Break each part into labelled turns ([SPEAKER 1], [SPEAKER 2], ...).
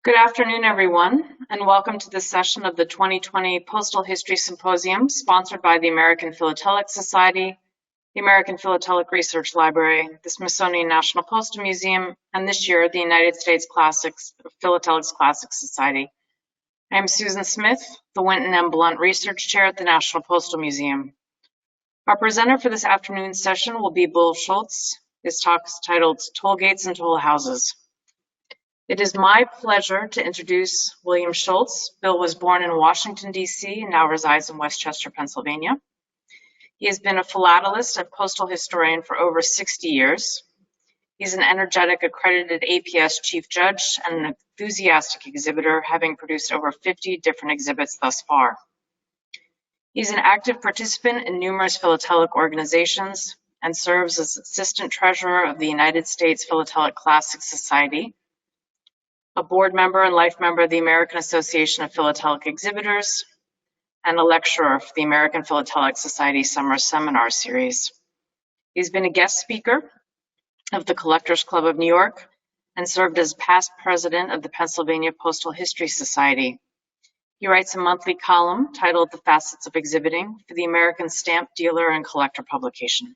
[SPEAKER 1] Good afternoon, everyone, and welcome to this session of the 2020 Postal History Symposium, sponsored by the American Philatelic Society, the American Philatelic Research Library, the Smithsonian National Postal Museum, and this year, the United States Philatelics Classics Society. I am Susan Smith, the Winton M. Blunt Research Chair at the National Postal Museum. Our presenter for this afternoon's session will be Bill Schultz. His talk is titled Toll Gates and Toll Houses. It is my pleasure to introduce William Schultz. Bill was born in Washington, D.C., and now resides in Westchester, Pennsylvania. He has been a philatelist and postal historian for over 60 years. He's an energetic, accredited APS Chief Judge and an enthusiastic exhibitor, having produced over 50 different exhibits thus far. He's an active participant in numerous philatelic organizations and serves as Assistant Treasurer of the United States Philatelic Classics Society, a board member and life member of the American Association of Philatelic Exhibitors, and a lecturer for the American Philatelic Society Summer Seminar Series. He's been a guest speaker of the Collectors Club of New York and served as past president of the Pennsylvania Postal History Society. He writes a monthly column titled The Facets of Exhibiting for the American Stamp Dealer and Collector publication.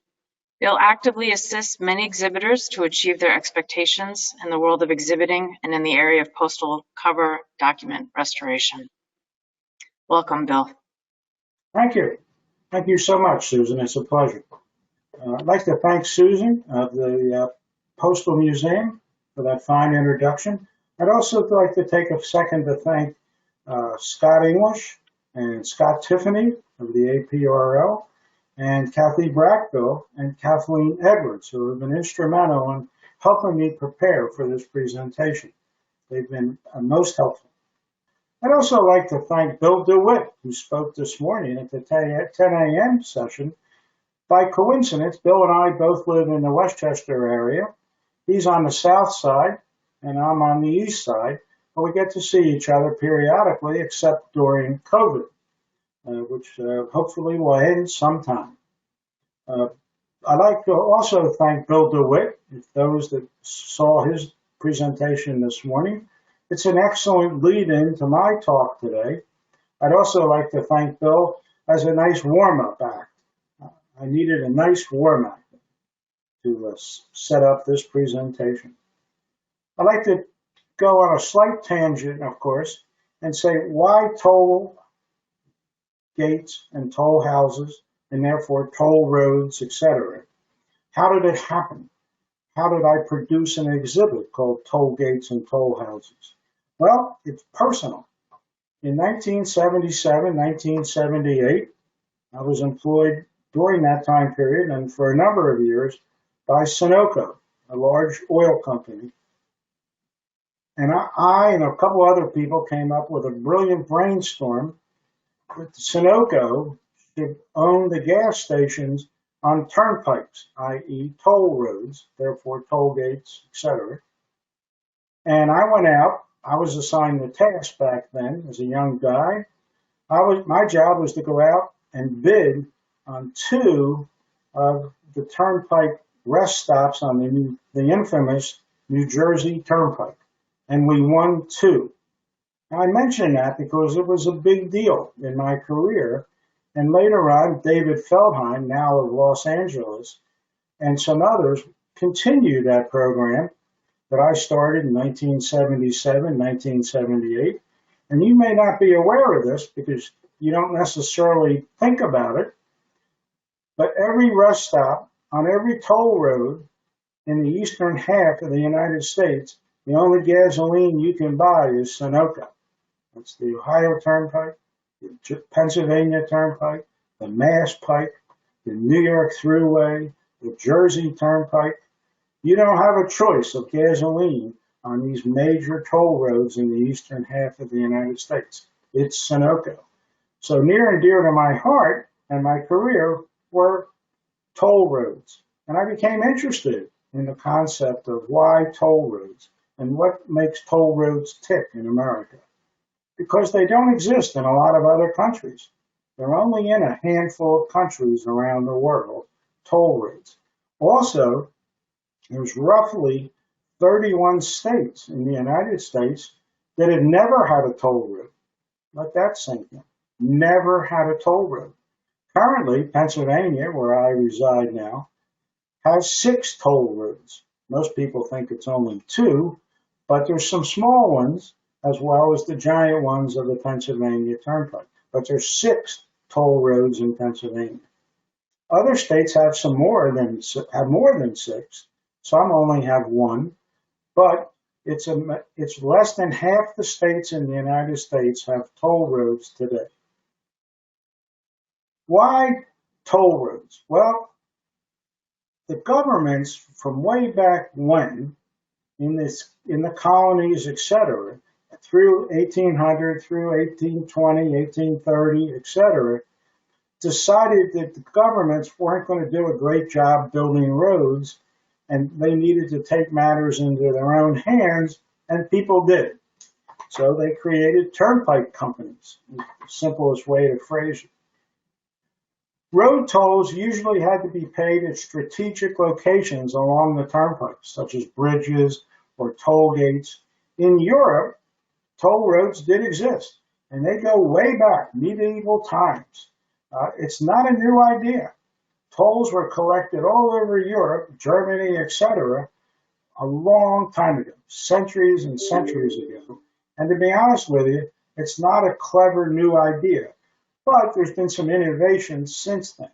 [SPEAKER 1] Bill actively assists many exhibitors to achieve their expectations in the world of exhibiting and in the area of postal cover document restoration. Welcome, Bill.
[SPEAKER 2] Thank you. Thank you so much, Susan. It's a pleasure. I'd like to thank Susan of the Postal Museum for that fine introduction. I'd also like to take a second to thank Scott English and Scott Tiffany of the APRL, and Kathy Brackville and Kathleen Edwards, who have been instrumental in helping me prepare for this presentation. They've been most helpful. I'd also like to thank Bill DeWitt, who spoke this morning at the 10 a.m. session. By coincidence, Bill and I both live in the Westchester area. He's on the south side, and I'm on the east side, but we get to see each other periodically, except during COVID. Which hopefully will end sometime. I'd like to also thank Bill DeWitt, those that saw his presentation this morning. It's an excellent lead-in to my talk today. I'd also like to thank Bill as a nice warm-up act. I needed a nice warm-up to set up this presentation. I'd like to go on a slight tangent, of course, and say why toll gates and toll houses, and therefore toll roads, etc. How did it happen? How did I produce an exhibit called Toll Gates and Toll Houses? Well, it's personal. In 1977, 1978, I was employed during that time period and for a number of years by Sunoco, a large oil company. And I and a couple other people came up with a brilliant brainstorm that Sunoco should own the gas stations on turnpikes, i.e. toll roads, therefore toll gates, etc. And I went out. I was assigned the task back then as a young guy. My job was to go out and bid on two of the turnpike rest stops on the infamous New Jersey Turnpike. And we won two. I mention that because it was a big deal in my career. And later on, David Feldheim, now of Los Angeles, and some others continued that program that I started in 1977, 1978. And you may not be aware of this because you don't necessarily think about it, but every rest stop on every toll road in the eastern half of the United States, the only gasoline you can buy is Sunoco. It's the Ohio Turnpike, the Pennsylvania Turnpike, the Mass Pike, the New York Thruway, the Jersey Turnpike. You don't have a choice of gasoline on these major toll roads in the eastern half of the United States. It's Sunoco. So near and dear to my heart and my career were toll roads. And I became interested in the concept of why toll roads and what makes toll roads tick in America. Because they don't exist in a lot of other countries. They're only in a handful of countries around the world, toll roads. Also, there's roughly 31 states in the United States that had never had a toll road. Let that sink in. Never had a toll road. Currently, Pennsylvania, where I reside now, has 6 toll roads. Most people think it's only 2, but there's some small ones as well as the giant ones of the Pennsylvania Turnpike. But there's 6 toll roads in Pennsylvania. Other states have more than 6. Some only have 1, but it's less than half the states in the United States have toll roads today. Why toll roads? Well, the governments from way back when, in the colonies, etc., through 1800, through 1820, 1830, etc., decided that the governments weren't going to do a great job building roads, and they needed to take matters into their own hands, and people did. So they created turnpike companies, the simplest way to phrase it. Road tolls usually had to be paid at strategic locations along the turnpikes, such as bridges or toll gates. In Europe, toll roads did exist, and they go way back, medieval times. It's not a new idea. Tolls were collected all over Europe, Germany, etc., a long time ago, centuries and centuries ago. And to be honest with you, it's not a clever new idea. But there's been some innovation since then.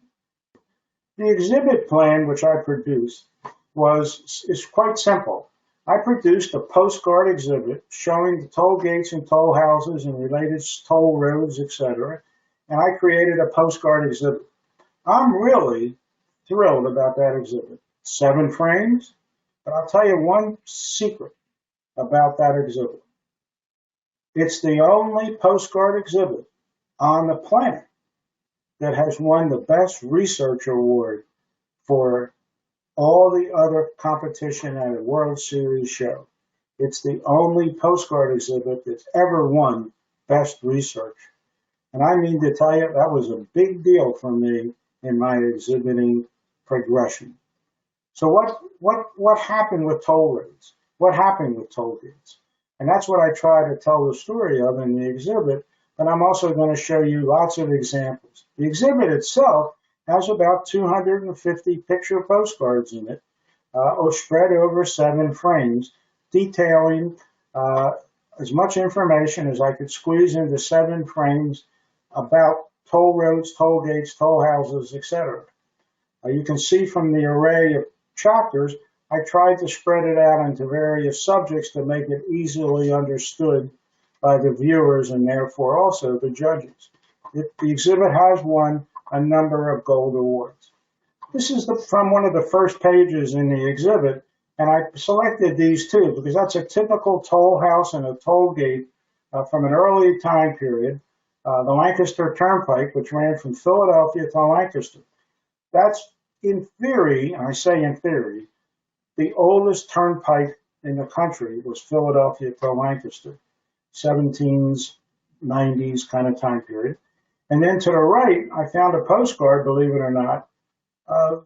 [SPEAKER 2] The exhibit plan, which I produced, is quite simple. I produced a postcard exhibit showing the toll gates and toll houses and related toll roads, etc., and I created a postcard exhibit. I'm really thrilled about that exhibit. 7 frames, but I'll tell you one secret about that exhibit. It's the only postcard exhibit on the planet that has won the best research award for all the other competition at a World Series show. It's the only postcard exhibit that's ever won best research. And I mean to tell you, that was a big deal for me in my exhibiting progression. So what happened with toll roads? What happened with toll gates? And that's what I try to tell the story of in the exhibit. But I'm also going to show you lots of examples. The exhibit itself has about 250 picture postcards in it, or spread over 7 frames, detailing as much information as I could squeeze into 7 frames about toll roads, toll gates, toll houses, etc. You can see from the array of chapters, I tried to spread it out into various subjects to make it easily understood by the viewers and therefore also the judges. The exhibit has won a number of gold awards. This is from one of the first pages in the exhibit, and I selected these 2 because that's a typical toll house and a toll gate from an early time period, the Lancaster Turnpike, which ran from Philadelphia to Lancaster. That's, in theory, and I say in theory, the oldest turnpike in the country was Philadelphia to Lancaster. 17s, 90s kind of time period. And then to the right, I found a postcard, believe it or not, of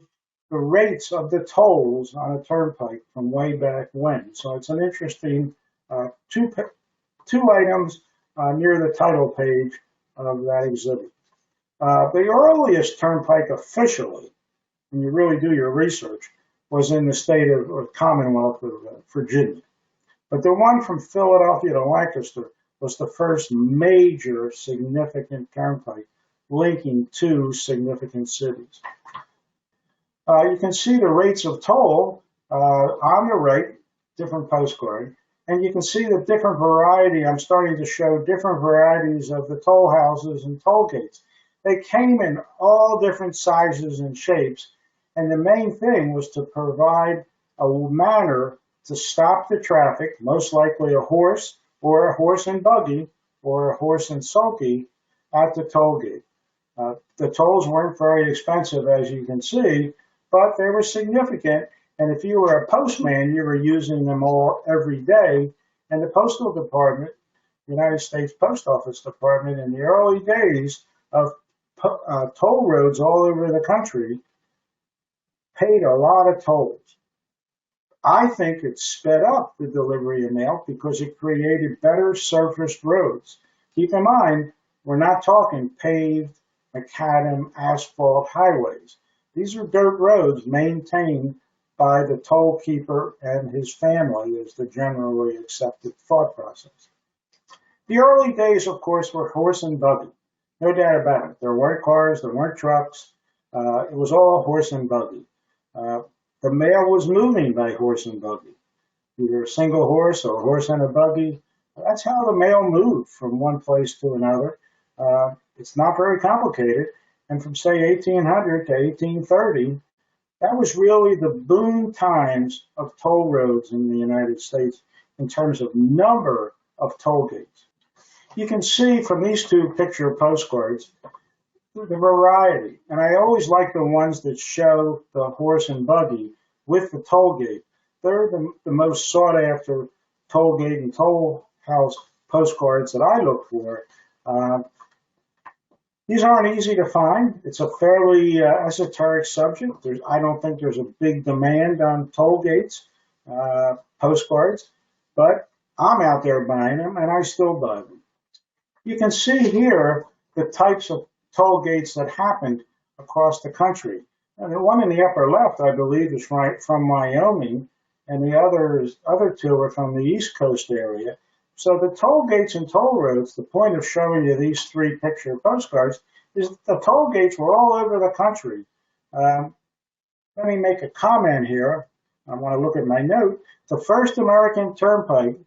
[SPEAKER 2] the rates of the tolls on a turnpike from way back when. So it's an interesting 2 items near the title page of that exhibit. The earliest turnpike officially, when you really do your research, was in the state of or Commonwealth of Virginia. But the one from Philadelphia to Lancaster was the first major significant turnpike linking 2 significant cities. You can see the rates of toll on the right, different postcard, and you can see the different variety. I'm starting to show different varieties of the toll houses and toll gates. They came in all different sizes and shapes, and the main thing was to provide a manner to stop the traffic, most likely a horse or a horse and buggy or a horse and sulky at the toll gate. The tolls weren't very expensive, as you can see, but they were significant. And if you were a postman, you were using them all every day. And the Postal Department, United States Post Office Department, in the early days of toll roads all over the country, paid a lot of tolls. I think it sped up the delivery of mail because it created better surfaced roads. Keep in mind, we're not talking paved, macadam, asphalt highways. These are dirt roads maintained by the toll keeper and his family, is the generally accepted thought process. The early days, of course, were horse and buggy. No doubt about it. There weren't cars, there weren't trucks. It was all horse and buggy. The mail was moving by horse and buggy, either a single horse or a horse and a buggy. That's how the mail moved from one place to another. It's not very complicated. And from, say, 1800 to 1830, that was really the boom times of toll roads in the United States in terms of number of toll gates. You can see from these two picture postcards the variety. And I always like the ones that show the horse and buggy with the toll gate. They're the most sought after toll gate and toll house postcards that I look for. These aren't easy to find. It's a fairly esoteric subject. I don't think there's a big demand on toll gates postcards, but I'm out there buying them, and I still buy them. You can see here the types of toll gates that happened across the country. And the one in the upper left, I believe, is from Wyoming, and the other two are from the East Coast area. So the toll gates and toll roads, the point of showing you these three picture postcards is that the toll gates were all over the country. Let me make a comment here. I want to look at my note. The first American turnpike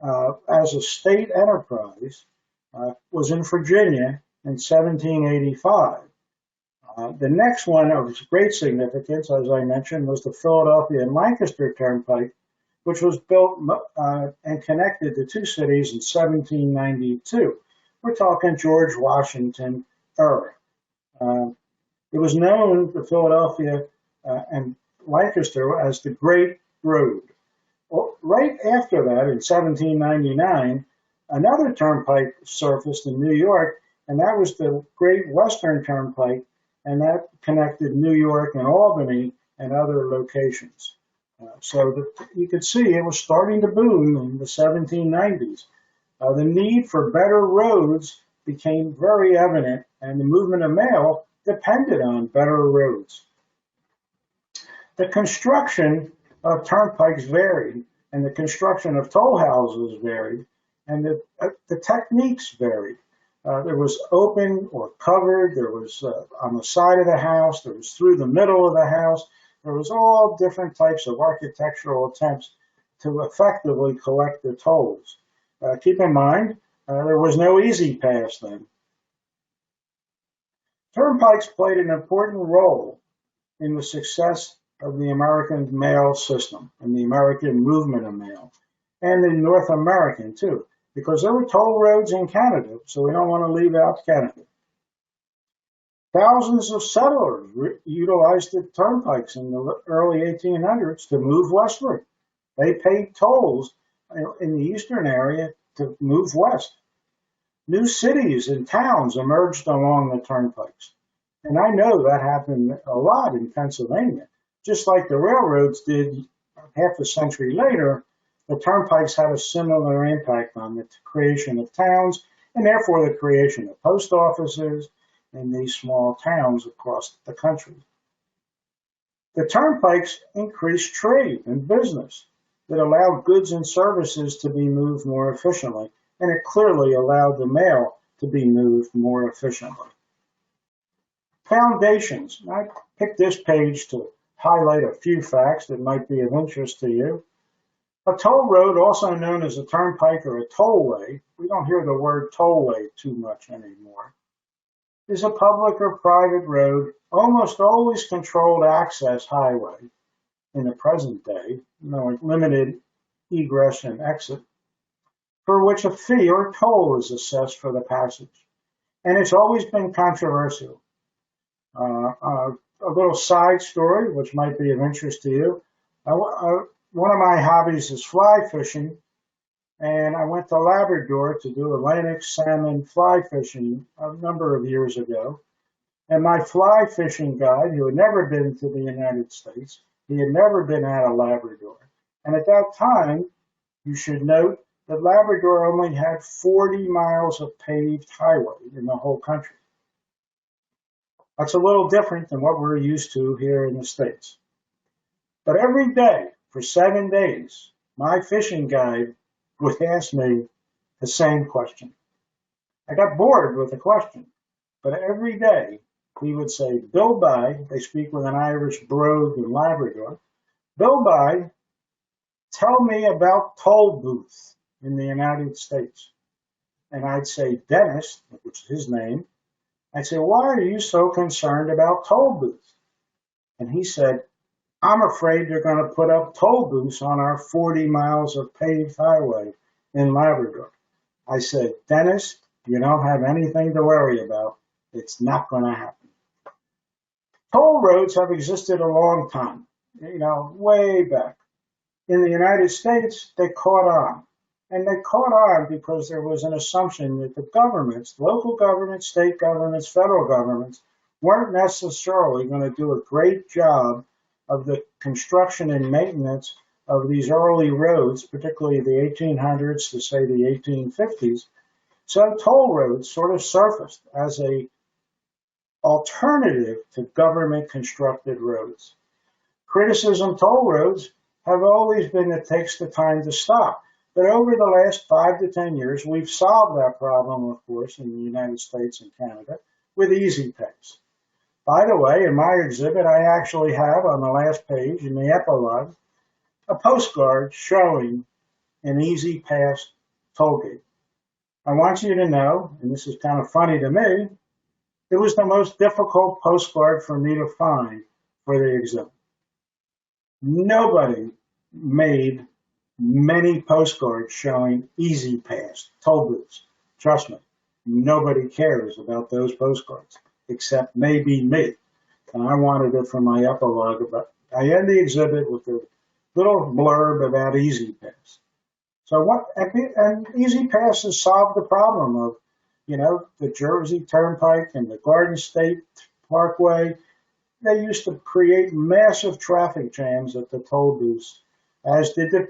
[SPEAKER 2] as a state enterprise was in Virginia in 1785. The next one of great significance, as I mentioned, was the Philadelphia and Lancaster Turnpike, which was built and connected the two cities in 1792. We're talking George Washington era. It was known, the Philadelphia and Lancaster, as the Great Road. Well, right after that, in 1799, another turnpike surfaced in New York, and that was the Great Western Turnpike, and that connected New York and Albany and other locations. So you could see it was starting to boom in the 1790s. The need for better roads became very evident, and the movement of mail depended on better roads. The construction of turnpikes varied, and the construction of toll houses varied, and the techniques varied. There was open or covered, there was on the side of the house, there was through the middle of the house. There was all different types of architectural attempts to effectively collect the tolls. Keep in mind, there was no easy pass then. Turnpikes played an important role in the success of the American mail system and the American movement of mail, and in North American too, because there were toll roads in Canada, so we don't want to leave out Canada. Thousands of settlers utilized the turnpikes in the early 1800s to move westward. They paid tolls in the eastern area to move west. New cities and towns emerged along the turnpikes. And I know that happened a lot in Pennsylvania. Just like the railroads did half a century later, the turnpikes had a similar impact on the creation of towns and therefore the creation of post offices in these small towns across the country. The turnpikes increased trade and business that allowed goods and services to be moved more efficiently, and it clearly allowed the mail to be moved more efficiently. Foundations. I picked this page to highlight a few facts that might be of interest to you. A toll road, also known as a turnpike or a tollway, we don't hear the word tollway too much anymore, is a public or private road, almost always controlled access highway in the present day, limited egress and exit, for which a fee or toll is assessed for the passage. And it's always been controversial. A little side story, which might be of interest to you. One of my hobbies is fly fishing, and I went to Labrador to do Atlantic salmon fly fishing a number of years ago. And my fly fishing guide, who had never been to the United States, He had never been out of Labrador. And at that time, you should note that Labrador only had 40 miles of paved highway in the whole country. That's a little different than what we're used to here in the States. But every day, for 7 days, my fishing guide would ask me the same question. I got bored with the question, but every day he would say, "Bill By," they speak with an Irish brogue in Labrador, "Bill By, tell me about toll booths in the United States." And I'd say, "Dennis," which is his name, I'd say, "Why are you so concerned about toll booths?" And he said, "I'm afraid they're going to put up toll booths on our 40 miles of paved highway in Labrador." I said, "Dennis, you don't have anything to worry about. It's not going to happen." Toll roads have existed a long time, way back. In the United States, they caught on. And they caught on because there was an assumption that the governments, local governments, state governments, federal governments, weren't necessarily going to do a great job of the construction and maintenance of these early roads, particularly the 1800s to say the 1850s. So toll roads sort of surfaced as a alternative to government constructed roads. Criticism toll roads have always been it takes the time to stop. But over the last 5 to 10 years, we've solved that problem, of course, in the United States and Canada with Easy Pass. By the way, in my exhibit, I actually have on the last page in the epilogue a postcard showing an Easy Pass toll gate. I want you to know, and this is kind of funny to me, it was the most difficult postcard for me to find for the exhibit. Nobody made many postcards showing Easy Pass toll booths. Trust me, nobody cares about those postcards, except maybe me. And I wanted it for my epilogue. But I end the exhibit with a little blurb about Easy Pass. So and Easy Pass has solved the problem of, the Jersey Turnpike and the Garden State Parkway. They used to create massive traffic jams at the toll booths, as did the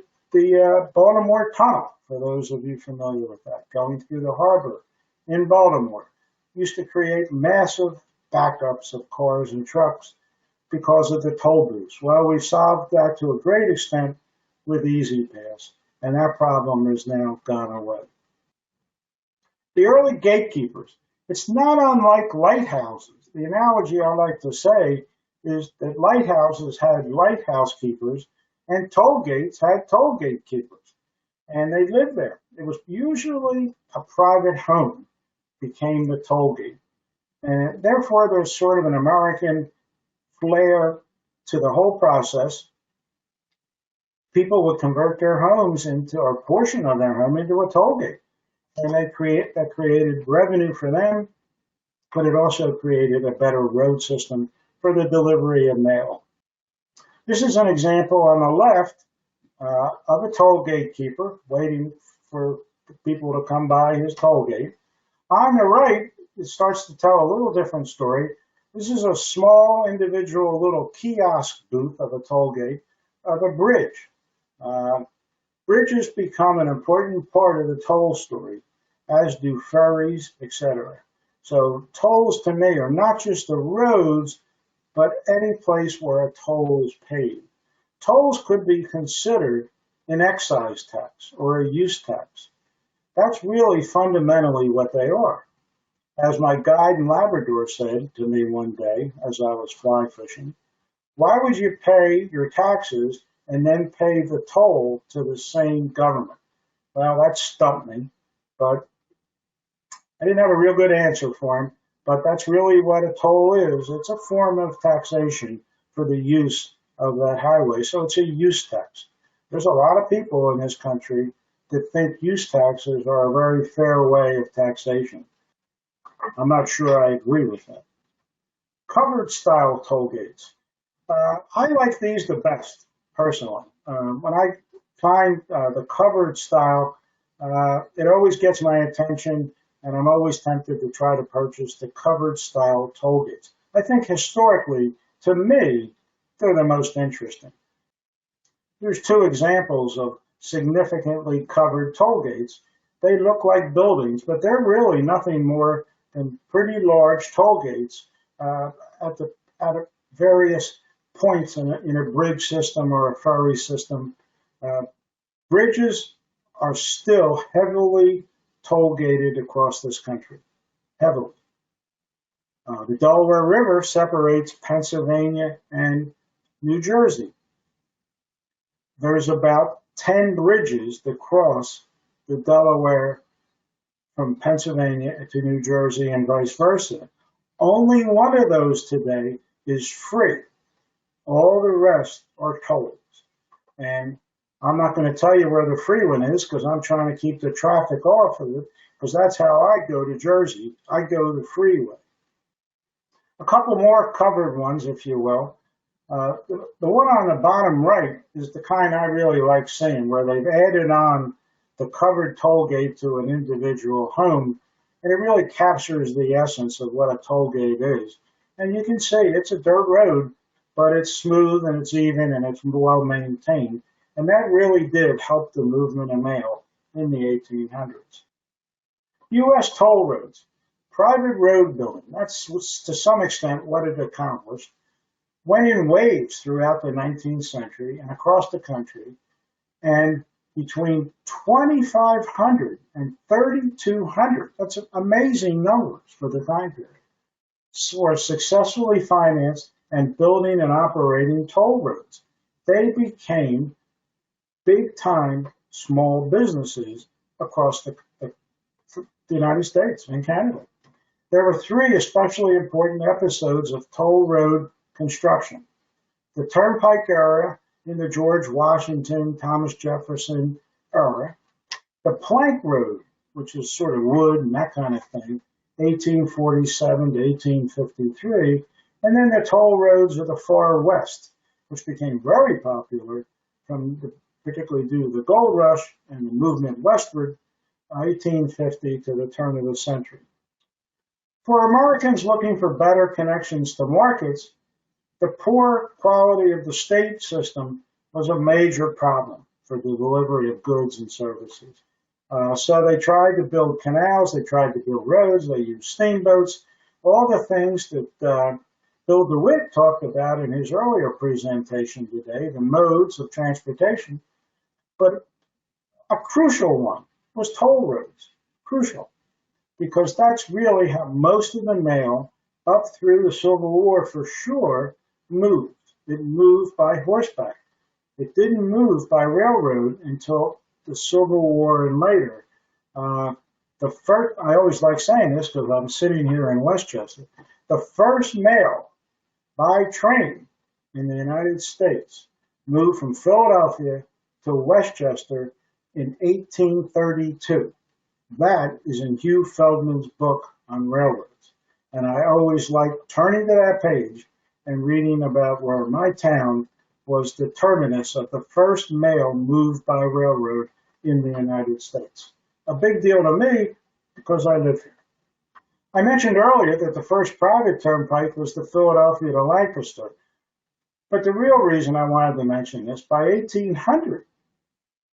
[SPEAKER 2] Baltimore Tunnel, for those of you familiar with that, going through the harbor in Baltimore. Used to create massive backups of cars and trucks because of the toll booths. Well, we've solved that to a great extent with Easy Pass, and that problem has now gone away. The early gatekeepers, it's not unlike lighthouses. The analogy I like to say is that lighthouses had lighthouse keepers and toll gates had toll gate keepers, and they lived there. It was usually a private home became the toll gate. And therefore, there's sort of an American flair to the whole process. People would convert their homes into, or a portion of their home into a toll gate. And that created revenue for them, but it also created a better road system for the delivery of mail. This is an example on the left of a toll gate keeper waiting for people to come by his toll gate. On the right, it starts to tell a little different story. This is a small individual little kiosk booth of a toll gate of a bridge. Bridges become an important part of the toll story, as do ferries, etc. So tolls to me are not just the roads, but any place where a toll is paid. Tolls could be considered an excise tax or a use tax. That's really fundamentally what they are. As my guide in Labrador said to me one day as I was fly fishing, "Why would you pay your taxes and then pay the toll to the same government?" Well, that stumped me, but I didn't have a real good answer for him. But that's really what a toll is. It's a form of taxation for the use of that highway. So it's a use tax. There's a lot of people in this country that think use taxes are a very fair way of taxation. I'm not sure I agree with that. Covered style toll gates. I like these the best, personally. When I find the covered style, it always gets my attention, and I'm always tempted to try to purchase the covered style toll gates. I think historically, to me, they're the most interesting. Here's two examples of significantly covered toll gates. They look like buildings, but they're really nothing more than pretty large toll gates at various points in a bridge system or a ferry system. Bridges are still heavily toll gated across this country, heavily. The Delaware River separates Pennsylvania and New Jersey. There's about 10 bridges that cross the Delaware from Pennsylvania to New Jersey and vice versa. Only one of those today is free. All the rest are tolled. And I'm not going to tell you where the free one is because I'm trying to keep the traffic off of it, because that's how I go to Jersey. I go the freeway. A couple more covered ones, if you will. The one on the bottom right is the kind I really like seeing, where they've added on the covered toll gate to an individual home, and it really captures the essence of what a toll gate is. And you can see it's a dirt road, but it's smooth and it's even and it's well maintained. And that really did help the movement of mail in the 1800s. U.S. toll roads, private road building, that's to some extent what it accomplished, went in waves throughout the 19th century and across the country, and between 2,500 and 3,200, that's amazing numbers for the time period, were successfully financed and building and operating toll roads. They became big-time small businesses across the United States and Canada. There were three especially important episodes of toll road construction. The Turnpike era in the George Washington, Thomas Jefferson era. The plank road, which is sort of wood and that kind of thing, 1847 to 1853. And then the toll roads of the far west, which became very popular particularly due to the gold rush and the movement westward, 1850 to the turn of the century. For Americans looking for better connections to markets, the poor quality of the state system was a major problem for the delivery of goods and services. So they tried to build canals, they tried to build roads, they used steamboats, all the things that Bill DeWitt talked about in his earlier presentation today, the modes of transportation. But a crucial one was toll roads, crucial, because that's really how most of the mail up through the Civil War for sure moved. It moved by horseback. It didn't move by railroad until the Civil War and later. I always like saying this because I'm sitting here in Westchester. The first mail by train in the United States moved from Philadelphia to Westchester in 1832. That is in Hugh Feldman's book on railroads. And I always like turning to that page and reading about where my town was the terminus of the first mail moved by railroad in the United States. A big deal to me because I live here. I mentioned earlier that the first private turnpike was the Philadelphia to Lancaster. But the real reason I wanted to mention this, by 1800,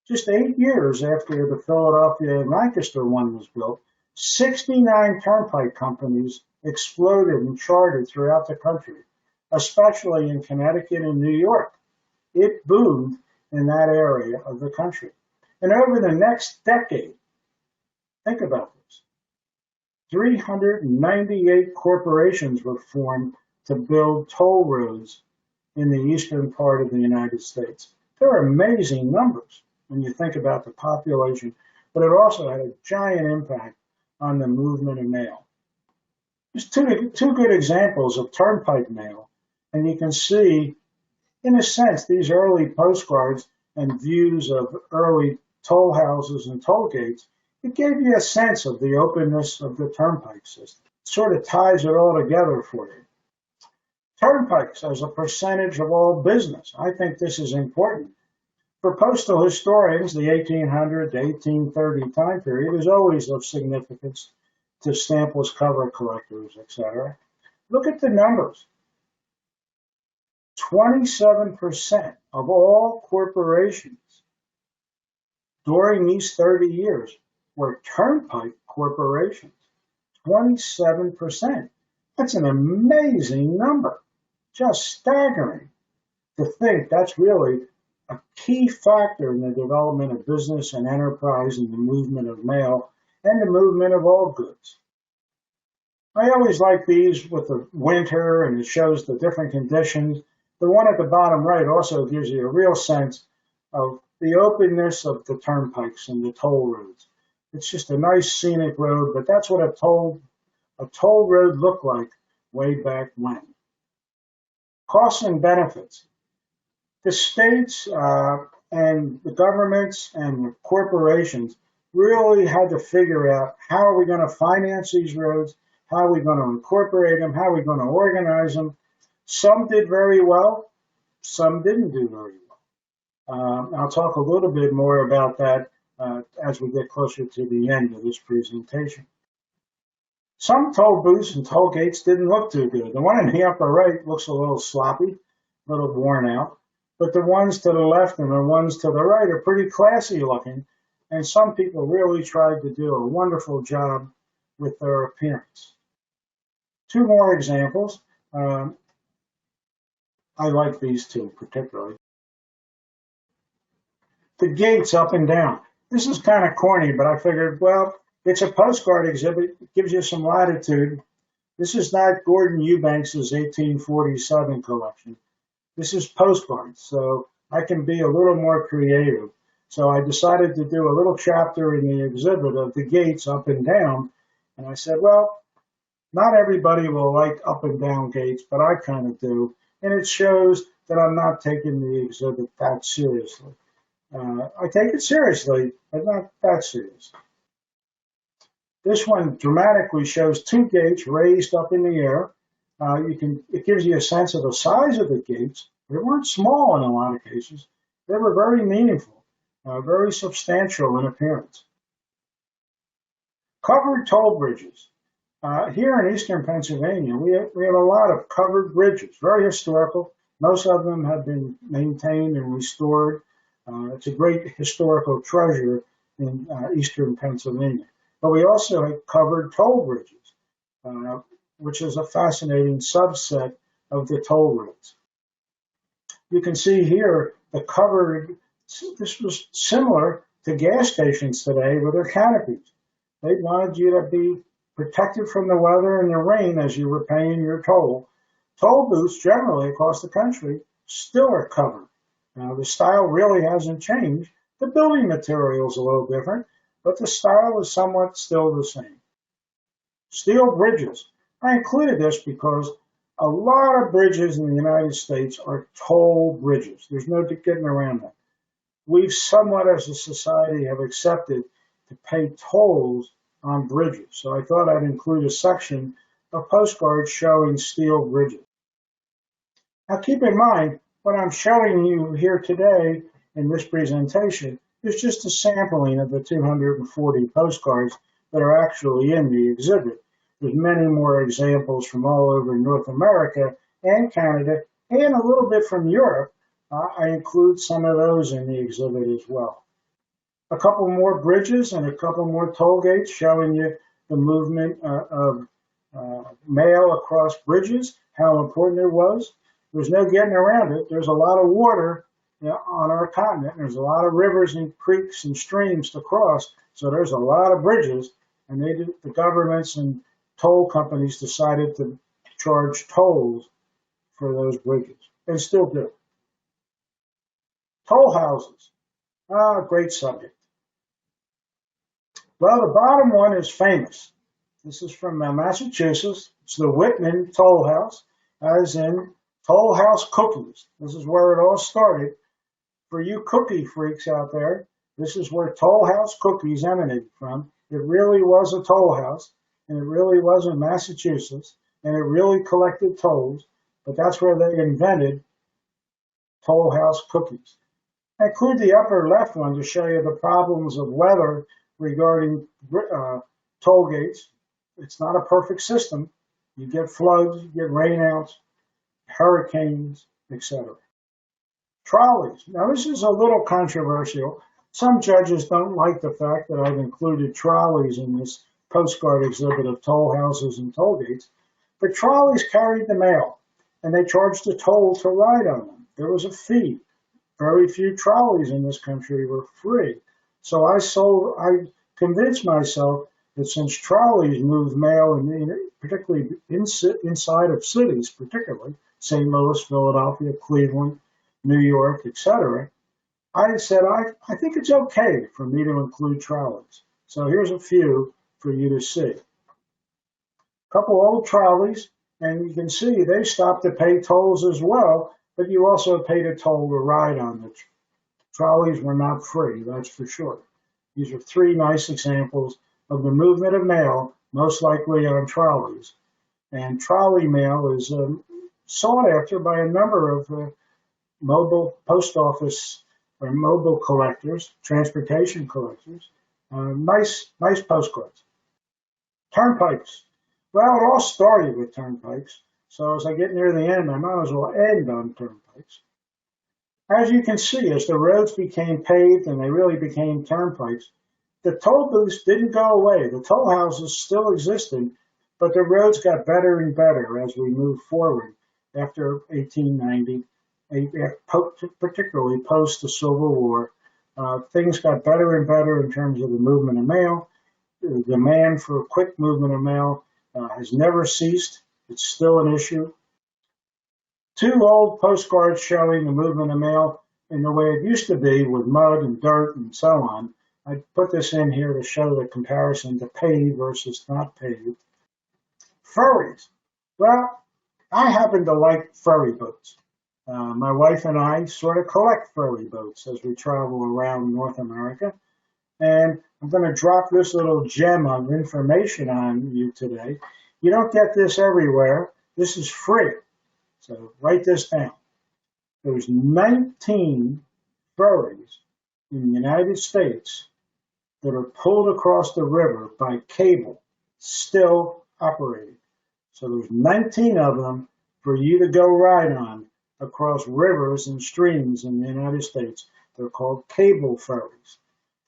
[SPEAKER 2] just 8 years after the Philadelphia and Lancaster one was built, 69 turnpike companies exploded and chartered throughout the country, especially in Connecticut and New York. It boomed in that area of the country. And over the next decade, think about this, 398 corporations were formed to build toll roads in the eastern part of the United States. They're amazing numbers when you think about the population, but it also had a giant impact on the movement of mail. Just two good examples of turnpike mail, and you can see, in a sense, these early postcards and views of early toll houses and toll gates. It gave you a sense of the openness of the turnpike system. It sort of ties it all together for you. Turnpikes as a percentage of all business. I think this is important. For postal historians, the 1800 to 1830 time period is always of significance to stampless cover collectors, etc. Look at the numbers. 27% of all corporations during these 30 years were turnpike corporations. 27%. That's an amazing number. Just staggering to think that's really a key factor in the development of business and enterprise and the movement of mail and the movement of all goods. I always like these with the winter, and it shows the different conditions. The one at the bottom right also gives you a real sense of the openness of the turnpikes and the toll roads. It's just a nice scenic road, but that's what a toll road looked like way back when. Costs and benefits. The states and the governments and the corporations really had to figure out how are we going to finance these roads, how are we going to incorporate them, how are we going to organize them. Some did very well, some didn't do very well. I'll talk a little bit more about that as we get closer to the end of this presentation. Some toll booths and toll gates didn't look too good. The one in the upper right looks a little sloppy, a little worn out, but the ones to the left and the ones to the right are pretty classy looking, and some people really tried to do a wonderful job with their appearance. Two more examples. I like these two particularly. The gates up and down. This is kind of corny, but I figured, well, it's a postcard exhibit. It gives you some latitude. This is not Gordon Eubanks' 1847 collection. This is postcards, so I can be a little more creative. So I decided to do a little chapter in the exhibit of the gates up and down. And I said, well, not everybody will like up and down gates, but I kind of do. And it shows that I'm not taking the exhibit that seriously. I take it seriously, but not that seriously. This one dramatically shows two gates raised up in the air. It gives you a sense of the size of the gates. They weren't small in a lot of cases. They were very meaningful, very substantial in appearance. Covered toll bridges. Here in eastern Pennsylvania, we have a lot of covered bridges, very historical. Most of them have been maintained and restored. It's a great historical treasure in eastern Pennsylvania. But we also have covered toll bridges, which is a fascinating subset of the toll roads. You can see here the covered, this was similar to gas stations today with their canopies. They wanted you to be protected from the weather and the rain as you were paying your toll. Toll booths generally across the country still are covered. Now, the style really hasn't changed. The building material is a little different, but the style is somewhat still the same. Steel bridges. I included this because a lot of bridges in the United States are toll bridges. There's no getting around that. We've somewhat as a society have accepted to pay tolls on bridges. So I thought I'd include a section of postcards showing steel bridges. Now keep in mind, what I'm showing you here today in this presentation is just a sampling of the 240 postcards that are actually in the exhibit. There's many more examples from all over North America and Canada and a little bit from Europe. I include some of those in the exhibit as well. A couple more bridges and a couple more toll gates showing you the movement of mail across bridges, how important it was. There's no getting around it. There's a lot of water on our continent. There's a lot of rivers and creeks and streams to cross, so there's a lot of bridges, and the governments and toll companies decided to charge tolls for those bridges, and still do. Toll houses. Great subject. Well, the bottom one is famous. This is from Massachusetts. It's the Whitman Toll House, as in Toll House cookies. This is where it all started. For you cookie freaks out there, this is where Toll House cookies emanated from. It really was a toll house, and it really was in Massachusetts, and it really collected tolls, but that's where they invented Toll House cookies. I include the upper left one to show you the problems of weather regarding toll gates. It's not a perfect system. You get floods, you get rainouts, hurricanes, etc. Trolleys. Now, this is a little controversial. Some judges don't like the fact that I've included trolleys in this postcard exhibit of toll houses and toll gates, but trolleys carried the mail, and they charged a toll to ride on them. There was a fee. Very few trolleys in this country were free. So I convinced myself that since trolleys moved mail, particularly inside of cities, particularly St. Louis, Philadelphia, Cleveland, New York, etc., I said, I think it's okay for me to include trolleys. So here's a few for you to see. A couple old trolleys, and you can see they stopped to pay tolls as well, but you also paid a toll to ride on them. Trolleys were not free, that's for sure. These are three nice examples of the movement of mail, most likely on trolleys. And trolley mail is sought after by a number of mobile post office or mobile collectors, transportation collectors. Nice postcards. Turnpikes. Well, it all started with turnpikes. So as I get near the end, I might as well end on turnpikes. As you can see, as the roads became paved and they really became turnpikes, the toll booths didn't go away. The toll houses still existed, but the roads got better and better as we moved forward after 1890, particularly post the Civil War. Things got better and better in terms of the movement of mail. The demand for quick movement of mail has never ceased. It's still an issue. Two old postcards showing the movement of mail in the way it used to be with mud and dirt and so on. I put this in here to show the comparison to paved versus not paved. Ferries. Well, I happen to like ferry boats. My wife and I sort of collect ferry boats as we travel around North America. And I'm going to drop this little gem of information on you today. You don't get this everywhere. This is free. So write this down. There's 19 ferries in the United States that are pulled across the river by cable, still operating. So there's 19 of them for you to go ride on across rivers and streams in the United States. They're called cable ferries.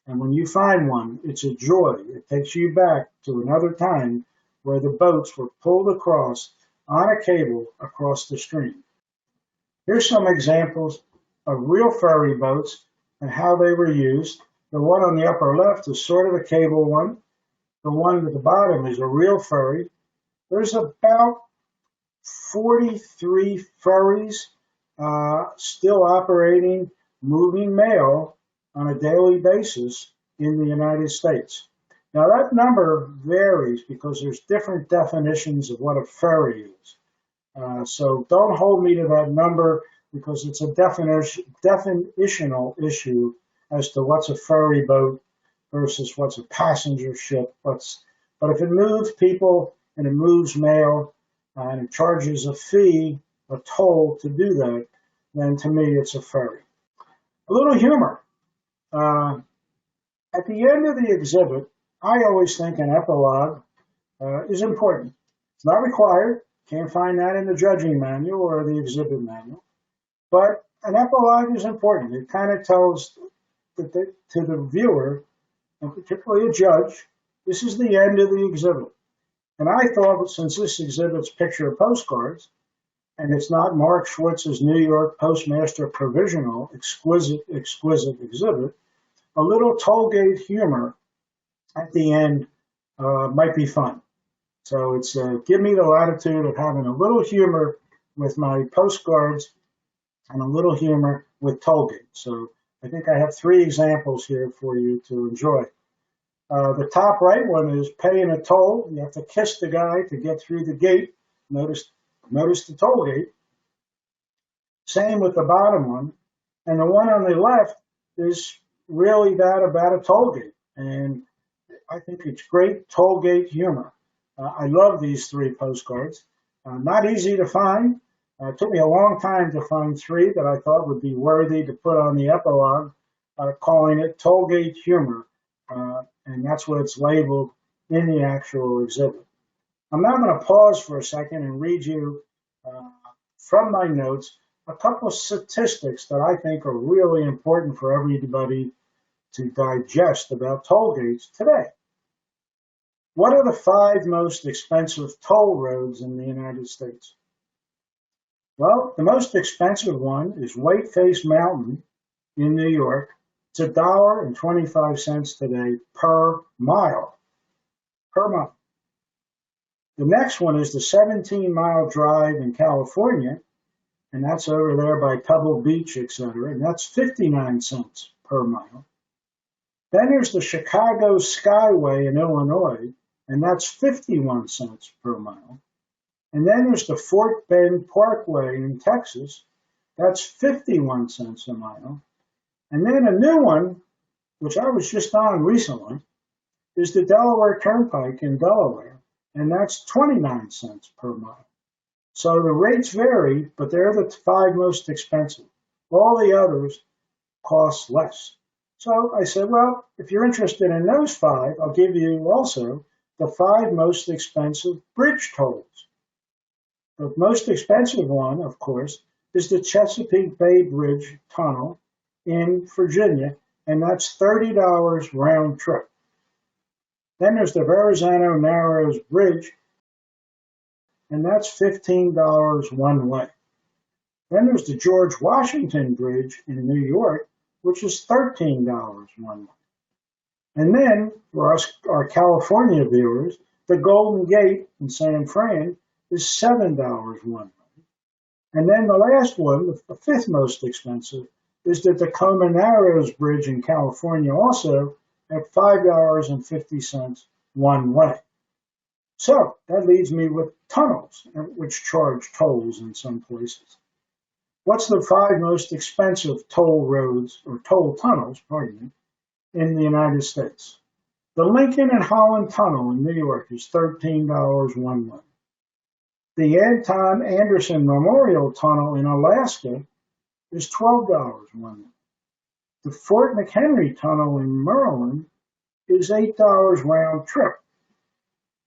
[SPEAKER 2] And when you find one, it's a joy. It takes you back to another time where the boats were pulled across on a cable across the stream. Here's some examples of real ferry boats and how they were used. The one on the upper left is sort of a cable one. The one at the bottom is a real ferry. There's about 43 ferries still operating, moving mail on a daily basis in the United States. Now that number varies because there's different definitions of what a ferry is. So don't hold me to that number because it's a definitional issue as to what's a ferry boat versus what's a passenger ship. But if it moves people and it moves mail and it charges a fee, a toll to do that, then to me it's a ferry. A little humor. At the end of the exhibit, I always think an epilogue is important. It's not required. Can't find that in the judging manual or the exhibit manual. But an epilogue is important. It kind of tells to the viewer, and particularly a judge, this is the end of the exhibit. And I thought, since this exhibit's picture postcards, and it's not Mark Schultz's New York Postmaster Provisional exquisite exhibit, a little tollgate humor at the end might be fun. So it's give me the latitude of having a little humor with my postcards and a little humor with tollgate. So I think I have three examples here for you to enjoy. The top right one is paying a toll. You have to kiss the guy to get through the gate. Notice the toll gate. Same with the bottom one. And the one on the left is really that about a toll gate. And I think it's great toll gate humor. I love these three postcards. Not easy to find. It took me a long time to find three that I thought would be worthy to put on the epilogue, calling it tollgate humor. And that's what it's labeled in the actual exhibit. I'm now going to pause for a second and read you from my notes a couple of statistics that I think are really important for everybody to digest about toll gates today. What are the 5 most expensive toll roads in the United States? Well, the most expensive one is Whiteface Mountain in New York. It's $1.25 today per mile. Per mile. The next one is the 17-mile drive in California, and that's over there by Pebble Beach, etc., and that's 59 cents per mile. Then there's the Chicago Skyway in Illinois, and that's 51 cents per mile. And then there's the Fort Bend Parkway in Texas, that's 51 cents a mile. And then a new one, which I was just on recently, is the Delaware Turnpike in Delaware, and that's 29 cents per mile. So the rates vary, but they're the 5 most expensive. All the others cost less. So I said, well, if you're interested in those 5, I'll give you also the 5 most expensive bridge tolls. The most expensive one, of course, is the Chesapeake Bay Bridge Tunnel in Virginia, and that's $30 round trip. Then there's the Verrazano Narrows Bridge, and that's $15 one way. Then there's the George Washington Bridge in New York, which is $13 one way. And then, for us, our California viewers, the Golden Gate in San Fran is $7 one way. And then the last one, the 5th most expensive, is the Tacoma Narrows Bridge in California, also at $5.50 one way. So that leaves me with tunnels, which charge tolls in some places. What's the 5 most expensive toll roads, or toll tunnels, pardon me, in the United States? The Lincoln and Holland Tunnel in New York is $13 one way. The Anton Anderson Memorial Tunnel in Alaska is $12 one way. The Fort McHenry Tunnel in Maryland is $8 round trip.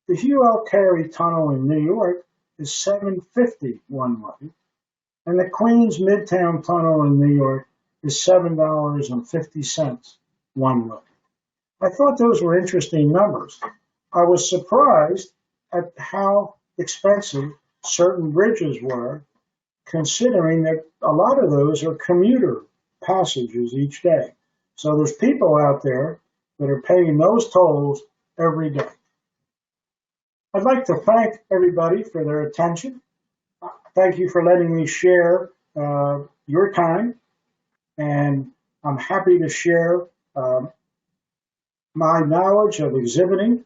[SPEAKER 2] The Hugh L. Carey Tunnel in New York is $7.50 one way. And the Queens Midtown Tunnel in New York is $7.50 one way. I thought those were interesting numbers. I was surprised at how expensive certain bridges were, considering that a lot of those are commuter passages each day. So there's people out there that are paying those tolls every day. I'd like to thank everybody for their attention. Thank you for letting me share your time, and I'm happy to share my knowledge of exhibiting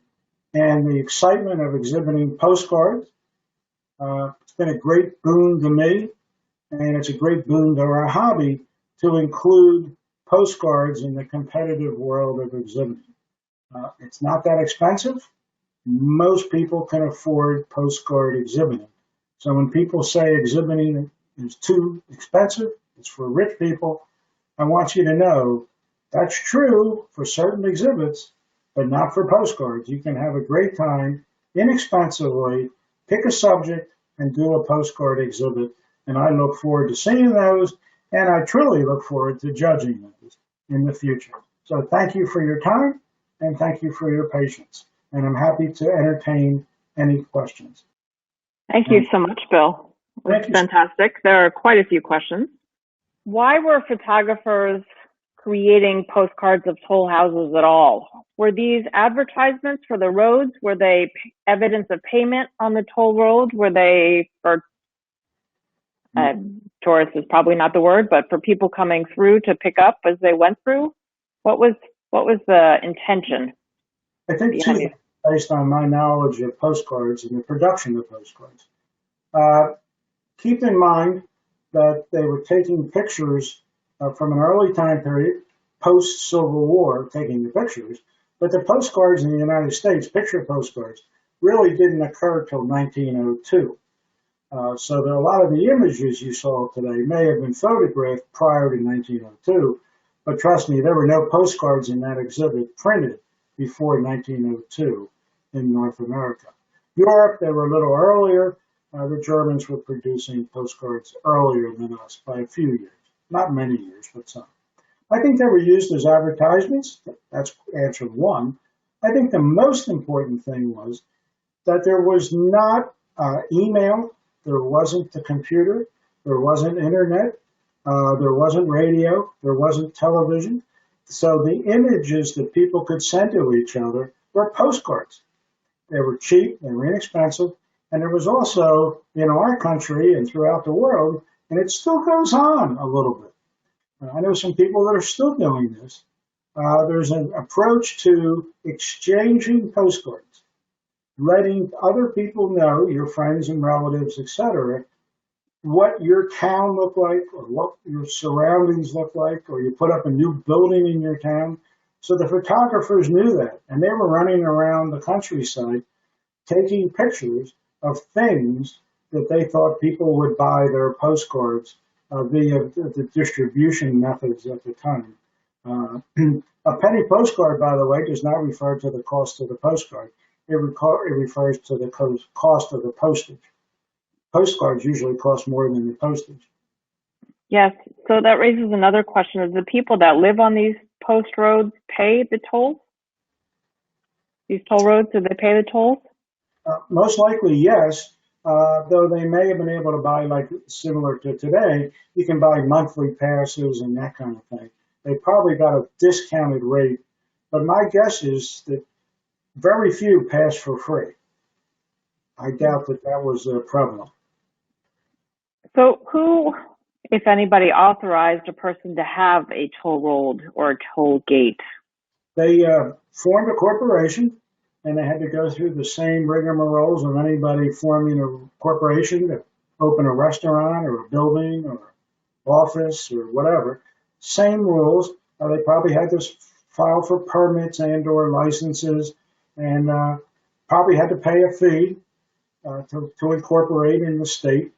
[SPEAKER 2] and the excitement of exhibiting postcards. It's been a great boon to me, and it's a great boon to our hobby to include postcards in the competitive world of exhibiting. It's not that expensive. Most people can afford postcard exhibiting. So when people say exhibiting is too expensive, it's for rich people, I want you to know that's true for certain exhibits, but not for postcards. You can have a great time inexpensively, pick a subject, and do a postcard exhibit. And I look forward to seeing those, and I truly look forward to judging those in the future. So thank you for your time, and thank you for your patience. And I'm happy to entertain any questions.
[SPEAKER 3] Thank you so much, Bill. That's fantastic. There are quite a few questions. Why were photographers creating postcards of toll houses at all? Were these advertisements for the roads? Were they evidence of payment on the toll road? Were they for tourists is probably not the word, but for people coming through to pick up as they went through? What was the intention?
[SPEAKER 2] I think two, based on my knowledge of postcards and the production of postcards. Keep in mind that they were taking pictures from an early time period, post-Civil War, taking the pictures, but the postcards in the United States, picture postcards, really didn't occur till 1902. So there are a lot of the images you saw today may have been photographed prior to 1902, but trust me, there were no postcards in that exhibit printed before 1902 in North America. Europe, they were a little earlier, the Germans were producing postcards earlier than us by a few years. Not many years, but some. I think they were used as advertisements. That's answer one. I think the most important thing was that there was not email, there wasn't the computer, there wasn't internet, there wasn't radio, there wasn't television. So the images that people could send to each other were postcards. They were cheap, they were inexpensive, and there was also in our country and throughout the world, and it still goes on a little bit. I know some people that are still doing this. There's an approach to exchanging postcards, letting other people know, your friends and relatives, etc., what your town looked like or what your surroundings looked like, or you put up a new building in your town. So the photographers knew that, and they were running around the countryside taking pictures of things that they thought people would buy their postcards via the distribution methods at the time. A penny postcard, by the way, does not refer to the cost of the postcard. It refers to the cost of the postage. Postcards usually cost more than the postage.
[SPEAKER 3] Yes, so that raises another question. Is the people that live on these post roads pay the tolls? These toll roads, do they pay the tolls?
[SPEAKER 2] Most likely, yes. Though they may have been able to buy, like similar to today, you can buy monthly passes and that kind of thing. They probably got a discounted rate, but my guess is that very few pass for free. I doubt that that was prevalent.
[SPEAKER 3] So who, if anybody, authorized a person to have a toll road or a toll gate?
[SPEAKER 2] They formed a corporation, and they had to go through the same rigmaroles of anybody forming a corporation to open a restaurant or a building or office or whatever. Same rules. They probably had to file for permits and or licenses, and probably had to pay a fee to incorporate in the state.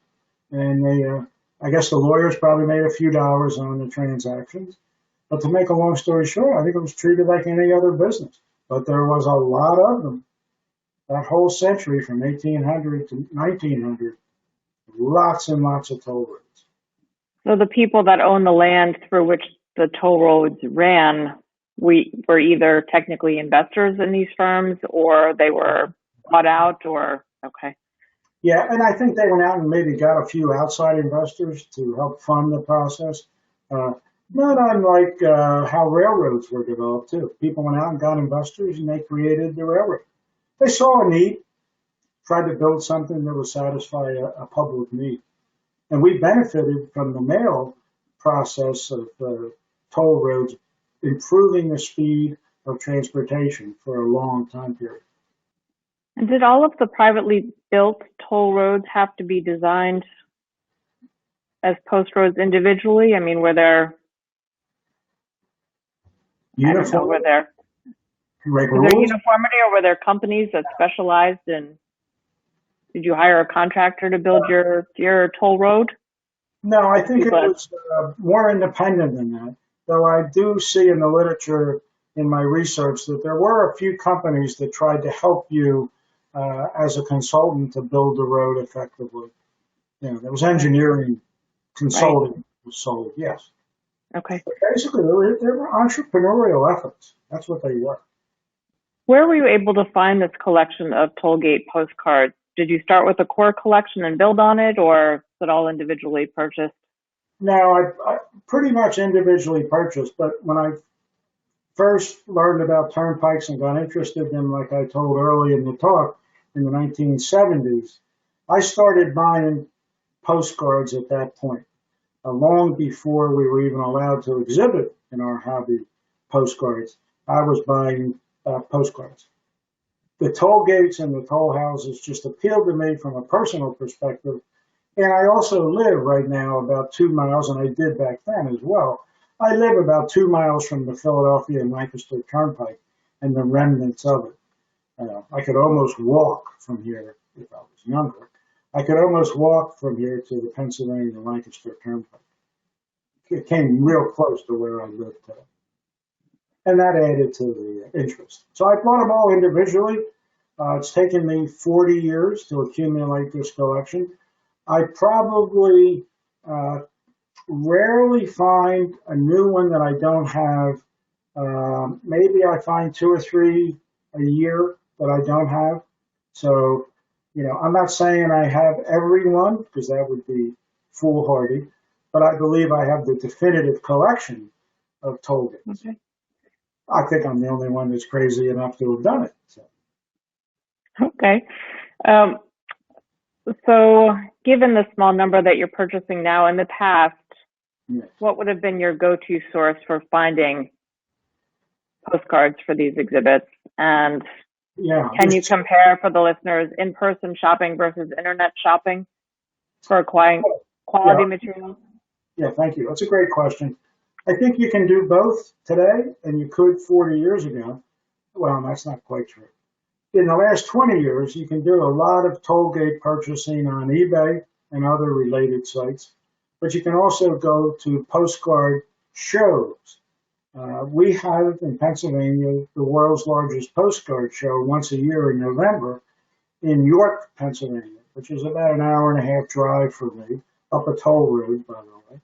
[SPEAKER 2] And they, I guess the lawyers probably made a few dollars on the transactions. But to make a long story short, I think it was treated like any other business. But there was a lot of them. That whole century from 1800 to 1900, lots and lots of toll roads.
[SPEAKER 3] So the people that own the land through which the toll roads ran, were either technically investors in these firms, or they were bought out, or, okay.
[SPEAKER 2] Yeah, and I think they went out and maybe got a few outside investors to help fund the process. Not unlike how railroads were developed, too. People went out and got investors, and they created the railroad. They saw a need, tried to build something that would satisfy a public need. And we benefited from the mail process of toll roads, improving the speed of transportation for a long time period.
[SPEAKER 3] And did all of the privately built toll roads have to be designed as post roads individually? I mean, were there
[SPEAKER 2] uniform?
[SPEAKER 3] Was there uniformity, or were there companies that specialized in? Did you hire a contractor to build your toll road?
[SPEAKER 2] No, I think it was more independent than that. Though I do see in the literature in my research that there were a few companies that tried to help you as a consultant to build the road effectively. You know, there was engineering consulting was sold, yes.
[SPEAKER 3] Okay.
[SPEAKER 2] But basically, they were entrepreneurial efforts. That's what they were.
[SPEAKER 3] Where were you able to find this collection of tollgate postcards? Did you start with a core collection and build on it, or was it all individually purchased?
[SPEAKER 2] No, I pretty much individually purchased, but when I first learned about turnpikes and got interested in them, like I told early in the talk, in the 1970s, I started buying postcards at that point, long before we were even allowed to exhibit in our hobby postcards. I was buying postcards. The toll gates and the toll houses just appealed to me from a personal perspective. And I also live right now about 2 miles, and I did back then as well. I live about 2 miles from the Philadelphia and Lancaster Turnpike and the remnants of it. I could almost walk from here if I was younger. I could almost walk from here to the Pennsylvania and Lancaster Turnpike. It came real close to where I lived today. And that added to the interest. So I bought them all individually. It's taken me 40 years to accumulate this collection. I probably rarely find a new one that I don't have. Maybe I find 2 or 3 a year that I don't have. So, I'm not saying I have every one because that would be foolhardy, but I believe I have the definitive collection of toll gates.
[SPEAKER 3] Okay.
[SPEAKER 2] I think I'm the only one that's crazy enough to have done it. So.
[SPEAKER 3] Okay. So given the small number that you're purchasing now, in the past,
[SPEAKER 2] Yes.
[SPEAKER 3] what would have been your go-to source for finding postcards for these exhibits? And can you compare, for the listeners, in-person shopping versus internet shopping for acquiring quality materials?
[SPEAKER 2] Yeah, thank you. That's a great question. I think you can do both today, and you could 40 years ago. Well, that's not quite true. In the last 20 years, you can do a lot of toll gate purchasing on eBay and other related sites, but you can also go to postcard shows. We have in Pennsylvania the world's largest postcard show once a year in November in York, Pennsylvania, which is about an hour and a half drive for me, up a toll road, by the way,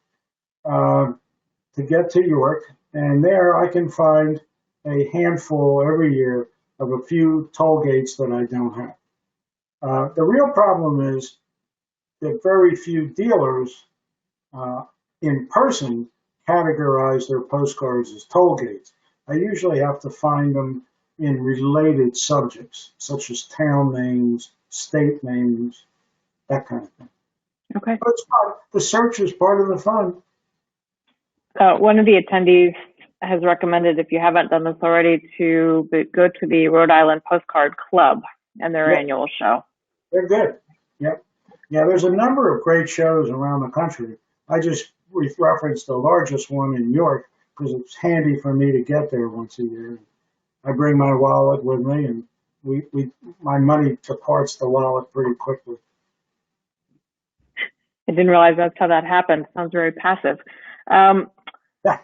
[SPEAKER 2] to get to York. And there I can find a handful every year of a few toll gates that I don't have. The real problem is that very few dealers in person categorize their postcards as toll gates. I usually have to find them in related subjects, such as town names, state names, that kind of thing.
[SPEAKER 3] Okay.
[SPEAKER 2] But it's fun. The search is part of the fun.
[SPEAKER 3] One of the attendees has recommended, if you haven't done this already, to go to the Rhode Island Postcard Club and their annual show.
[SPEAKER 2] They're good. Yep. Yeah, there's a number of great shows around the country. I just referenced the largest one in York because it's handy for me to get there once a year. I bring my wallet with me, and my money departs the wallet pretty quickly.
[SPEAKER 3] I didn't realize that's how that happened. Sounds very passive.
[SPEAKER 2] Yeah.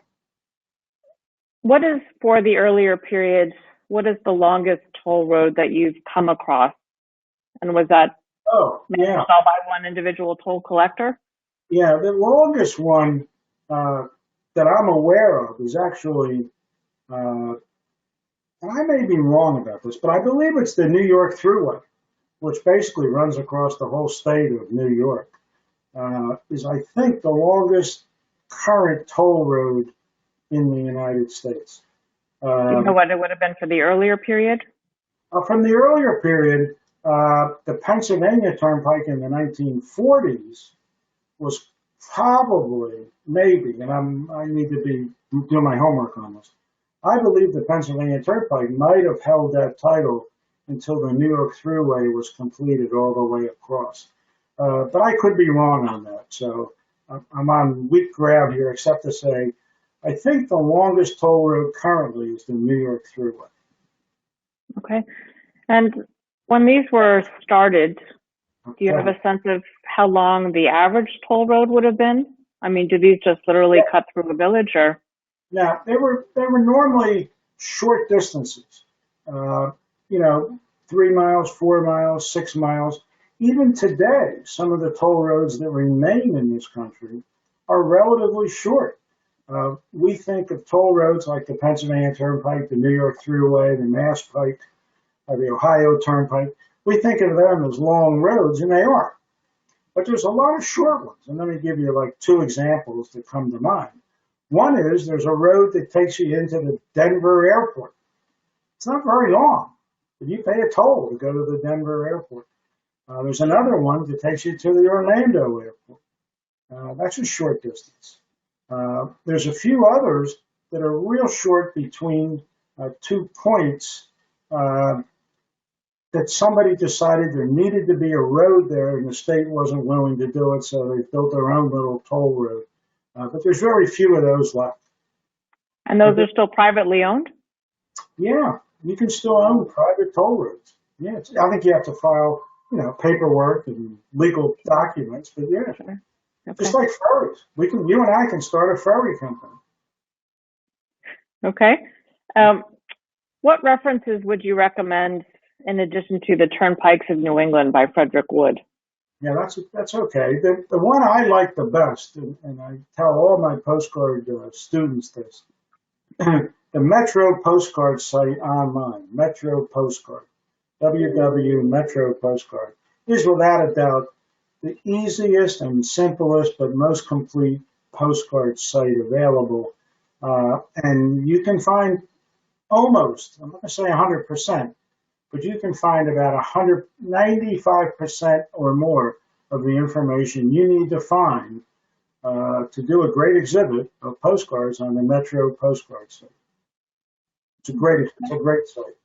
[SPEAKER 3] What is, for the earlier period, what is the longest toll road that you've come across? And was that managed all by one individual toll collector?
[SPEAKER 2] Yeah, the longest one that I'm aware of is actually, and I may be wrong about this, but I believe it's the New York Thruway, which basically runs across the whole state of New York, is I think the longest current toll road in the United States.
[SPEAKER 3] Do you know what it would have been for the earlier period?
[SPEAKER 2] From the earlier period, the Pennsylvania Turnpike in the 1940s was probably, maybe, and I need to do my homework on this. I believe the Pennsylvania Turnpike might have held that title until the New York Thruway was completed all the way across. But I could be wrong on that, so I'm on weak ground here, except to say I think the longest toll road currently is the New York Thruway.
[SPEAKER 3] Okay. And when these were started, do you have a sense of how long the average toll road would have been? I mean, do these just literally cut through a village, or?
[SPEAKER 2] Yeah, they were normally short distances. 3 miles, 4 miles, 6 miles. Even today, some of the toll roads that remain in this country are relatively short. We think of toll roads like the Pennsylvania Turnpike, the New York Thruway, the Mass Pike, the Ohio Turnpike. We think of them as long roads, and they are. But there's a lot of short ones. And let me give you like 2 examples that come to mind. One is there's a road that takes you into the Denver airport. It's not very long, but you pay a toll to go to the Denver airport. There's another one that takes you to the Orlando airport. That's a short distance. There's a few others that are real short between 2 points that somebody decided there needed to be a road there and the state wasn't willing to do it, so they built their own little toll road. But there's very few of those left.
[SPEAKER 3] And those are still privately owned?
[SPEAKER 2] Yeah, you can still own private toll roads. Yeah, I think you have to file, paperwork and legal documents, but yeah.
[SPEAKER 3] Sure. Okay.
[SPEAKER 2] Just like ferries. You and I can start a ferry company.
[SPEAKER 3] Okay. What references would you recommend in addition to the Turnpikes of New England by Frederick Wood.
[SPEAKER 2] Yeah, that's okay. The one I like the best, and I tell all my postcard students this, the Metro Postcard site online, Metro Postcard, www.metro postcard, is without a doubt the easiest and simplest but most complete postcard site available. And you can find almost, I'm not going to say 100%, but you can find about 95% or more of the information you need to find to do a great exhibit of postcards on the Metro Postcard site. It's a great site.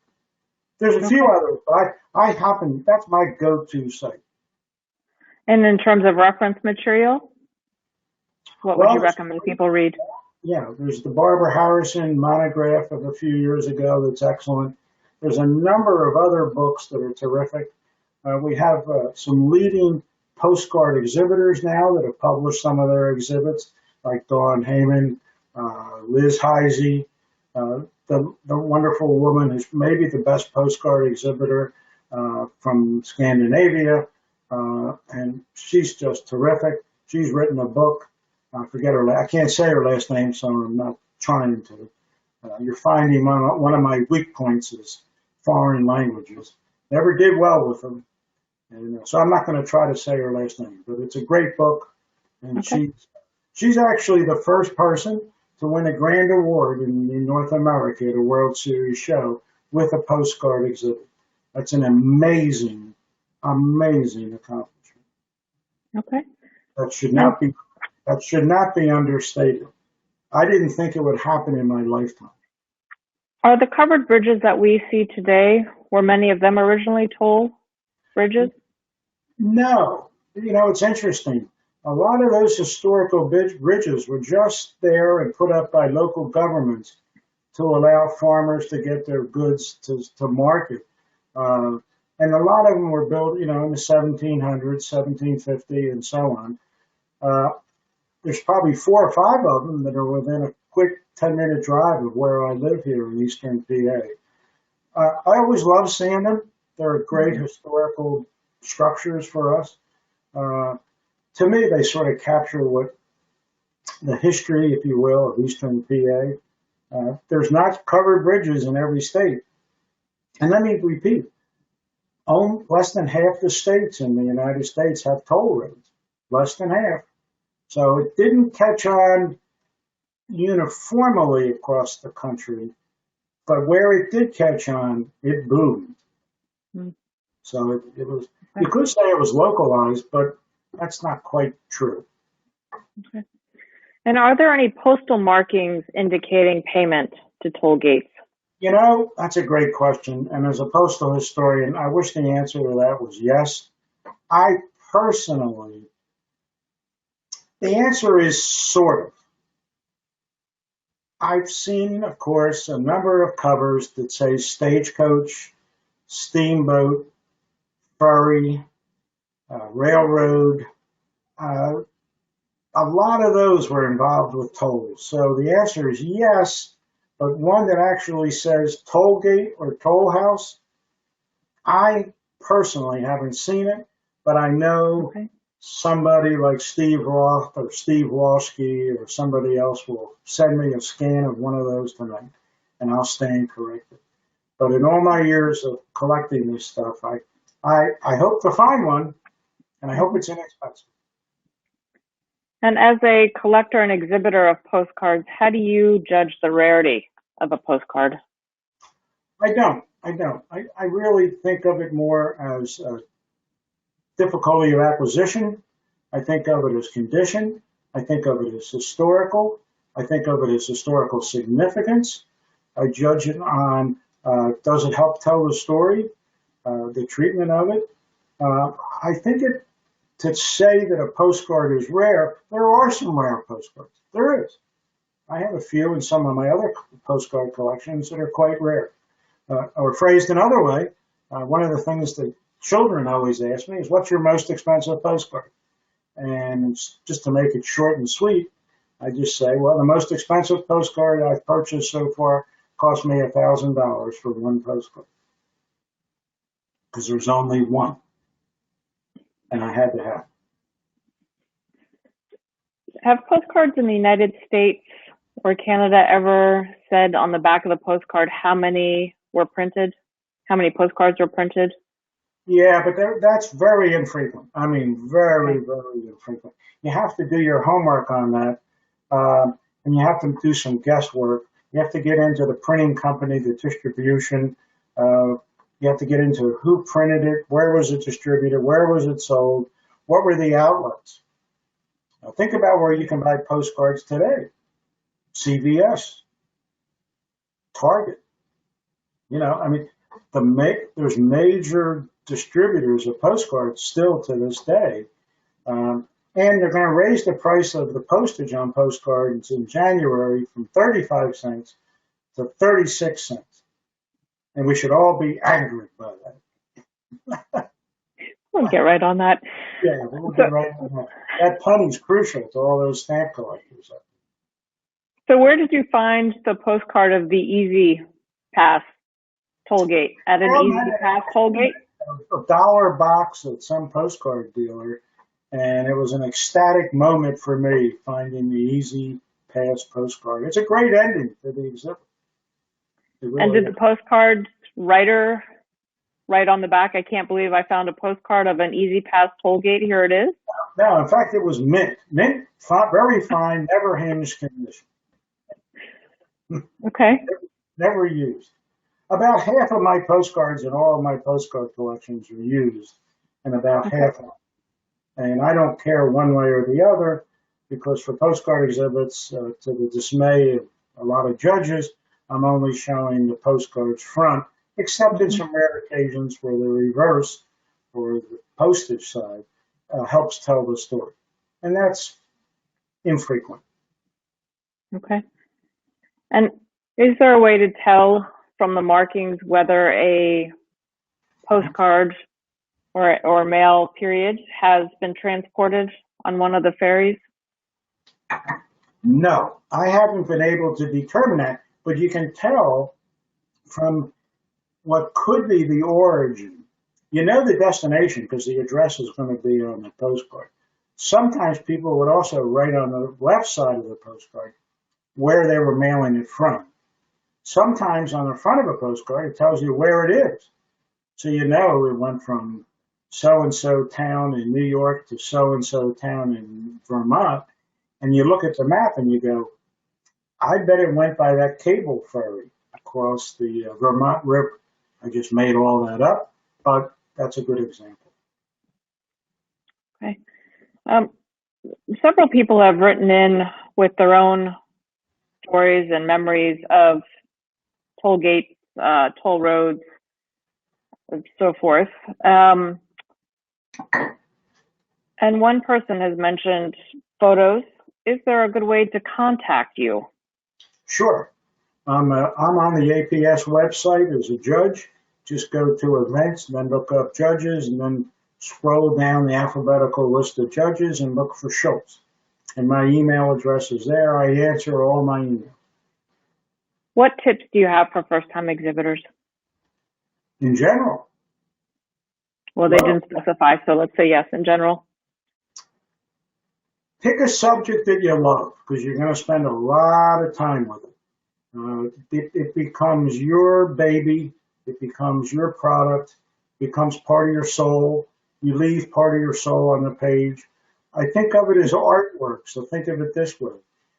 [SPEAKER 2] There's a few others, but that's my go-to site.
[SPEAKER 3] And in terms of reference material, what would you recommend people read?
[SPEAKER 2] Yeah, there's the Barbara Harrison monograph of a few years ago that's excellent. There's a number of other books that are terrific. We have some leading postcard exhibitors now that have published some of their exhibits, like Dawn Heyman, Liz Heisey, the wonderful woman who's maybe the best postcard exhibitor from Scandinavia, and she's just terrific. She's written a book. I can't say her last name, so I'm not trying to. You're finding one of my weak points is foreign languages. Never did well with them. And so I'm not going to try to say her last name, but it's a great book. And she's actually the first person to win a grand award in North America at a World Series show with a postcard exhibit. That's an amazing, amazing accomplishment.
[SPEAKER 3] Okay.
[SPEAKER 2] That should not be understated. I didn't think it would happen in my lifetime.
[SPEAKER 3] Are the covered bridges that we see today, were many of them originally toll bridges?
[SPEAKER 2] No. It's interesting. A lot of those historical bridges were just there and put up by local governments to allow farmers to get their goods to market. And a lot of them were built, in the 1700s, 1750, and so on. There's probably 4 or 5 of them that are within a quick 10-minute drive of where I live here in eastern PA. I always love seeing them. They're great historical structures for us. To me, they sort of capture what the history, if you will, of eastern PA. There's not covered bridges in every state. And let me repeat, less than half the states in the United States have toll roads. Less than half. So it didn't catch on uniformly across the country, but where it did catch on, it boomed. So it was, you could say it was localized, but that's not quite true.
[SPEAKER 3] Okay. And are there any postal markings indicating payment to toll gates?
[SPEAKER 2] That's a great question. And as a postal historian, I wish the answer to that was yes. I personally, the answer is sort of. I've seen, of course, a number of covers that say stagecoach, steamboat, ferry, railroad. A lot of those were involved with tolls. So the answer is yes, but one that actually says toll gate or toll house, I personally haven't seen it, but I know somebody like Steve Roth or Steve Walshke or somebody else will send me a scan of one of those tonight, and I'll stand corrected. But in all my years of collecting this stuff, I hope to find one, and I hope it's inexpensive.
[SPEAKER 3] And as a collector and exhibitor of postcards, how do you judge the rarity of a postcard?
[SPEAKER 2] I don't. I really think of it more as difficulty of acquisition. I think of it as condition. I think of it as historical. I think of it as historical significance. I judge it on, does it help tell the story, the treatment of it. I think to say that a postcard is rare, there are some rare postcards. There is. I have a few in some of my other postcard collections that are quite rare. Or phrased another way, one of the things that children always ask me is, what's your most expensive postcard? And just to make it short and sweet, I just say, well, the most expensive postcard I've purchased so far cost me $1,000 for one postcard. because there's only one, and I had to have.
[SPEAKER 3] Have postcards in the United States or Canada ever said on the back of the postcard how many were printed? How many postcards were printed?
[SPEAKER 2] Yeah, but that's very infrequent. I mean, very, very infrequent. You have to do your homework on that, and you have to do some guesswork. You have to get into the printing company, the distribution. You have to get into who printed it, where was it distributed, where was it sold, what were the outlets. Now think about where you can buy postcards today. CVS, Target. You know, I mean, there's major distributors of postcards still to this day. And they're going to raise the price of the postage on postcards in January from 35 cents to 36 cents. And we should all be angry by that.
[SPEAKER 3] We'll get right on that.
[SPEAKER 2] Yeah, we'll get right on that. That penny's crucial to all those stamp collectors.
[SPEAKER 3] So where did you find the postcard of the Easy Pass toll gate? At an Easy Pass toll gate?
[SPEAKER 2] A $1 box at some postcard dealer, and it was an ecstatic moment for me finding the Easy Pass postcard. It's a great ending to the exhibit. Really
[SPEAKER 3] and did the postcard writer write on the back, "I can't believe I found a postcard of an Easy Pass toll gate. Here it is"?
[SPEAKER 2] No, in fact, it was mint. Mint, very fine, never hinged condition.
[SPEAKER 3] Okay.
[SPEAKER 2] Never used. About half of my postcards in all of my postcard collections are used, and about half of them. And I don't care one way or the other, because for postcard exhibits, to the dismay of a lot of judges, I'm only showing the postcard's front, except in some rare occasions where the reverse, or the postage side, helps tell the story. And that's infrequent.
[SPEAKER 3] Okay. And is there a way to tell from the markings whether a postcard or mail period has been transported on one of the ferries?
[SPEAKER 2] No, I haven't been able to determine that, but you can tell from what could be the origin. You know the destination because the address is going to be on the postcard. Sometimes people would also write on the left side of the postcard where they were mailing it from. Sometimes on the front of a postcard, it tells you where it is. So you know it went from so-and-so town in New York to so-and-so town in Vermont. And you look at the map and you go, I bet it went by that cable ferry across the Vermont River. I just made all that up, but that's a good example.
[SPEAKER 3] Okay. Several people have written in with their own stories and memories of toll gates, toll roads, and so forth. And one person has mentioned photos. Is there a good way to contact you?
[SPEAKER 2] Sure. I'm on the APS website as a judge. Just go to events, then look up judges, and then scroll down the alphabetical list of judges and look for Schultz. And my email address is there. I answer all my emails.
[SPEAKER 3] What tips do you have for first-time exhibitors?
[SPEAKER 2] In general?
[SPEAKER 3] Well, they didn't specify, so let's say yes, in general.
[SPEAKER 2] Pick a subject that you love, because you're going to spend a lot of time with it. It becomes your baby. It becomes your product. It becomes part of your soul. You leave part of your soul on the page. I think of it as artwork, so think of it this way.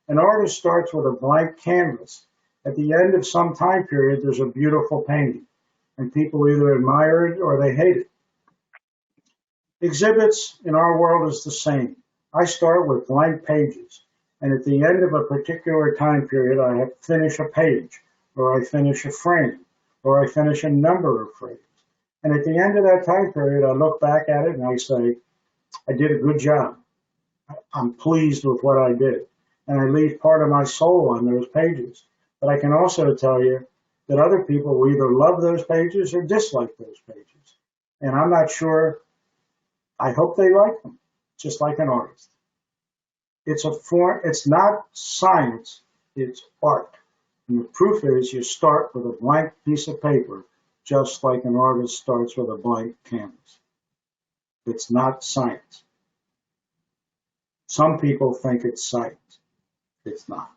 [SPEAKER 2] An artist starts with a blank canvas. At the end of some time period, there's a beautiful painting, and people either admire it or they hate it. Exhibits in our world is the same. I start with blank pages, and at the end of a particular time period, I have to finish a page, or I finish a frame, or I finish a number of frames. And at the end of that time period, I look back at it and I say, I did a good job. I'm pleased with what I did. And I leave part of my soul on those pages. But I can also tell you that other people will either love those pages or dislike those pages. And I'm not sure. I hope they like them, just like an artist. It's a form. It's not science. It's art. And the proof is you start with a blank piece of paper just like an artist starts with a blank canvas. It's not science. Some people think it's science. It's not.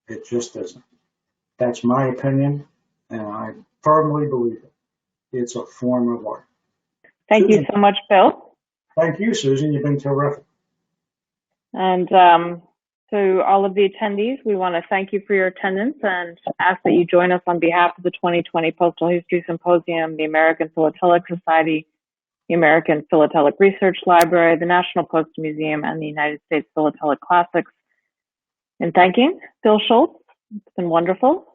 [SPEAKER 2] It just isn't. That's my opinion, and I firmly believe it. It's a form of art.
[SPEAKER 3] Thank you so much, Bill.
[SPEAKER 2] Thank you, Susan. You've been terrific.
[SPEAKER 3] And to all of the attendees, we want to thank you for your attendance and ask that you join us on behalf of the 2020 Postal History Symposium, the American Philatelic Society, the American Philatelic Research Library, the National Postal Museum, and the United States Philatelic Classics. In thanking Bill Schultz, it's been wonderful.